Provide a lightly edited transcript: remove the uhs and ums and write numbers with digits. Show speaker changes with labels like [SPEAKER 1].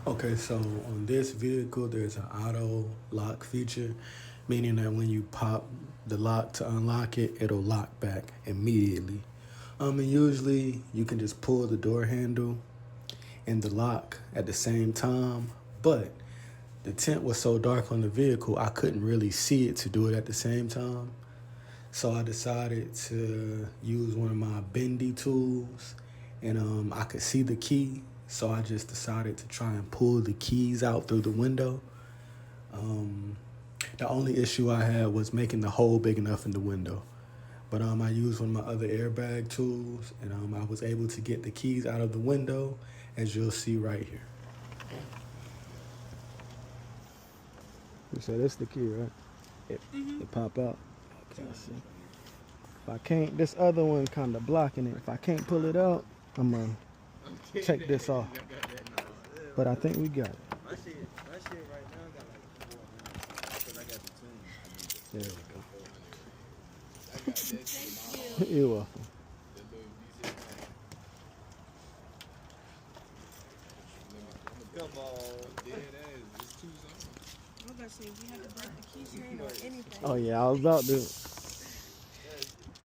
[SPEAKER 1] Okay, so on this vehicle, there's an auto lock feature, meaning that when you pop the lock to unlock it, it'll lock back immediately. And usually you can just pull the door handle and the lock at the same time, but the tint was so dark on the vehicle, I couldn't really see it to do it at the same time. So I decided to use one of my bendy tools, and I could see the key. So I just decided to try and pull the keys out through the window. Um, the only issue I had was making the hole big enough in the window. But I used one of my other airbag tools, and I was able to get the keys out of the window, as you'll see right here. You said this the key, right? It pop out. Okay, I see. If I can't, this other one kind of blocking it. If I can't pull it out, I'm gonna take this off. But I think we got it.
[SPEAKER 2] My shit right now got like 400 because I got the tune.
[SPEAKER 1] There we go.
[SPEAKER 3] Thank you.
[SPEAKER 1] You're welcome.
[SPEAKER 2] Come on, dead ass. It's too
[SPEAKER 3] I was about to say, we had to break the keychain or anything.
[SPEAKER 1] Oh yeah, I was about to.